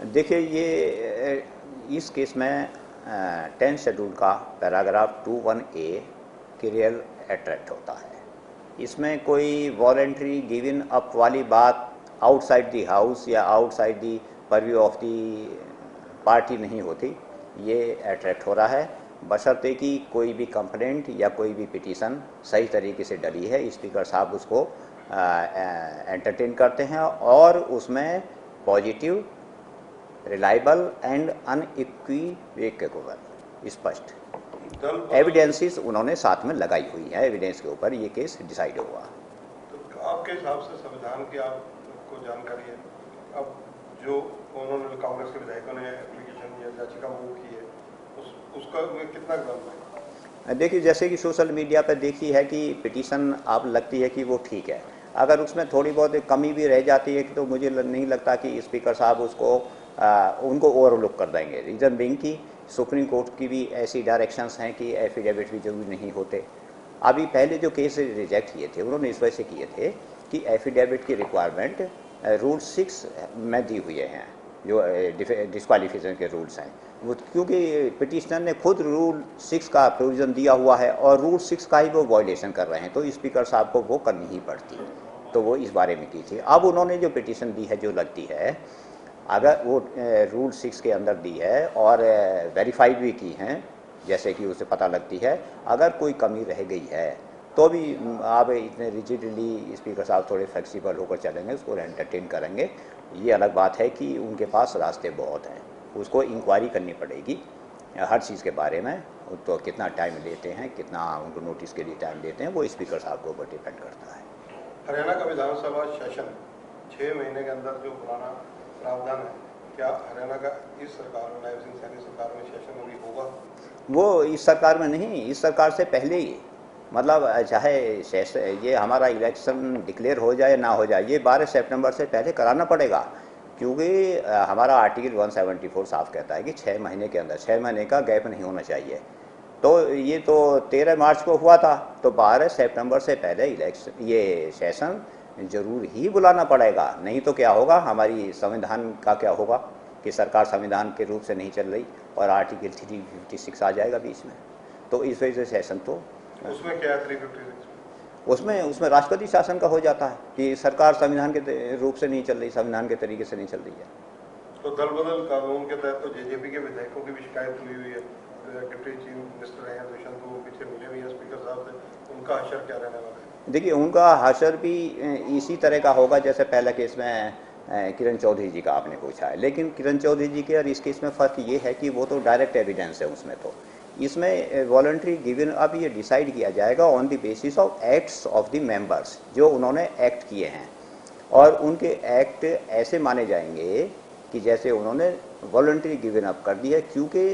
देखिए ये इस केस में 10 शेड्यूल का पैराग्राफ 21A क्लियर अट्रैक्ट होता है। इसमें कोई वॉलेंट्री गिवन अप वाली बात आउटसाइड दी हाउस या outside the purview of the party नहीं होती। ये अट्रैक्ट हो रहा है बशर्ते कि कोई भी कंप्लेंट या कोई भी पिटीशन सही तरीके से डली है, स्पीकर साहब उसको एंटरटेन करते हैं और उसमें पॉजिटिव, रिलायबल एंड अनइक्विवोकल स्पष्ट एविडेंसेस उन्होंने साथ में लगाई हुई है। एविडेंस के ऊपर ये केस डिसाइड हुआ। तो आपके हिसाब से संविधान की आपको जानकारी है, अब जो उन्होंने कांग्रेस के विधायकों ने एप्लीकेशन या याचिका मूव की है उसका कितना गलत है? देखिए जैसे कि सोशल मीडिया पर देखी है कि पिटीशन आप लगती है कि वो ठीक है, अगर उसमें थोड़ी बहुत कमी भी रह जाती है तो मुझे नहीं लगता कि स्पीकर साहब उसको उनको ओवरलुक कर देंगे। रीज़न बिंग की सुप्रीम कोर्ट की भी ऐसी डायरेक्शंस हैं कि एफिडेविट भी जरूरी नहीं होते। अभी पहले जो केस रिजेक्ट किए थे उन्होंने इस वजह से किए थे कि एफिडेविट की रिक्वायरमेंट रूल 6 में दी हुई हैं, जो डिस्क्वालिफिकेशन के रूल्स हैं वो, क्योंकि पिटिशनर ने खुद रूल 6 का प्रोविज़न दिया हुआ है और रूल 6 का ही वो वायलेशन कर रहे हैं, तो स्पीकर साहब को वो करनी ही पड़ती, तो वो इस बारे में की थी। अब उन्होंने जो पिटिशन दी है जो लगती है, अगर वो रूल 6 के अंदर दी है और वेरीफाइड भी की हैं, जैसे कि उसे पता लगती है, अगर कोई कमी रह गई है तो भी आप इतने रिजिडली स्पीकर साहब थोड़े फ्लेक्सिबल होकर चलेंगे, उसको एंटरटेन करेंगे। ये अलग बात है कि उनके पास रास्ते बहुत हैं, उसको इंक्वायरी करनी पड़ेगी हर चीज़ के बारे में, तो कितना टाइम लेते हैं, कितना उनको नोटिस के लिए टाइम देते हैं, वो स्पीकर साहब के ऊपर डिपेंड करता है। हरियाणा का विधानसभा सेशन 6 महीने के अंदर जो पुराना प्रावधान है, क्या हरियाणा का इस सरकार में, नायब सिंह सैनी सरकार में सेशन अभी होगा? वो इस सरकार में नहीं, इस सरकार से पहले ही, मतलब चाहे ये हमारा इलेक्शन डिक्लेयर हो जाए ना हो जाए, ये 12 सितंबर से पहले कराना पड़ेगा, क्योंकि हमारा आर्टिकल 174 साफ कहता है कि 6 महीने के अंदर, 6 महीने का गैप नहीं होना चाहिए। तो ये तो 13 मार्च को हुआ था, तो 12 सितंबर से पहले इलेक्शन ये सेशन जरूर ही बुलाना पड़ेगा, नहीं तो क्या होगा, हमारी संविधान का क्या होगा कि सरकार संविधान के रूप से नहीं चल रही और आर्टिकल 356 आ जाएगा बीच में, तो इस वजह से सेशन तो उसमें क्या 356 उसमें राष्ट्रपति शासन का हो जाता है कि सरकार संविधान के रूप से नहीं चल रही, संविधान के तरीके से नहीं चल रही है। तो दल बदल कानून के तहत तो जेजेपी के विधायकों की भी शिकायत हुई हुई है, डिप्टी चीफ मिनिस्टर हैं दुष्यंत, वो पीछे मिले हुए हैं स्पीकर साहब से, उनका हशर क्या रहने वाला है? देखिए उनका हशर भी इसी तरह का होगा जैसे पहला केस में किरण चौधरी जी का आपने पूछा है, लेकिन किरण चौधरी जी के और इस केस में फ़र्क ये है कि वो तो डायरेक्ट एविडेंस है उसमें, तो इसमें वॉलंटरी गिवन अब ये डिसाइड किया जाएगा on the basis of acts of the members, जो उन्होंने एक्ट किए हैं, और उनके एक्ट ऐसे माने जाएंगे कि जैसे उन्होंने वॉलंटरी गिवन अप कर दी है, क्योंकि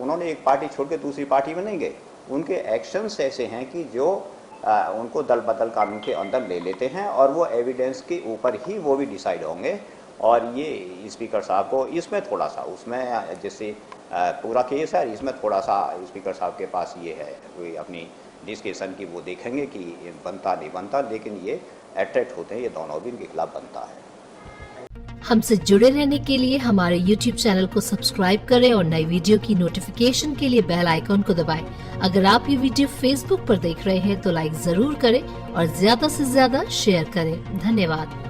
उन्होंने एक पार्टी छोड़ के दूसरी पार्टी में नहीं गए, उनके एक्शंस ऐसे हैं कि जो उनको दल बदल कानून के अंदर ले लेते हैं और वो एविडेंस के ऊपर ही वो भी डिसाइड होंगे। और ये स्पीकर साहब को इसमें थोड़ा सा, उसमें जैसे पूरा केस है, इसमें थोड़ा सा स्पीकर साहब के पास ये है कोई अपनी डिस्कशन की, वो देखेंगे कि बनता नहीं बनता, लेकिन ये अट्रैक्ट होते हैं, ये दोनों भी इनके खिलाफ बनता है। हमसे जुड़े रहने के लिए हमारे YouTube चैनल को सब्सक्राइब करें और नई वीडियो की नोटिफिकेशन के लिए बेल आइकॉन को दबाएं। अगर आप ये वीडियो Facebook पर देख रहे हैं तो लाइक जरूर करें और ज्यादा से ज्यादा शेयर करें। धन्यवाद।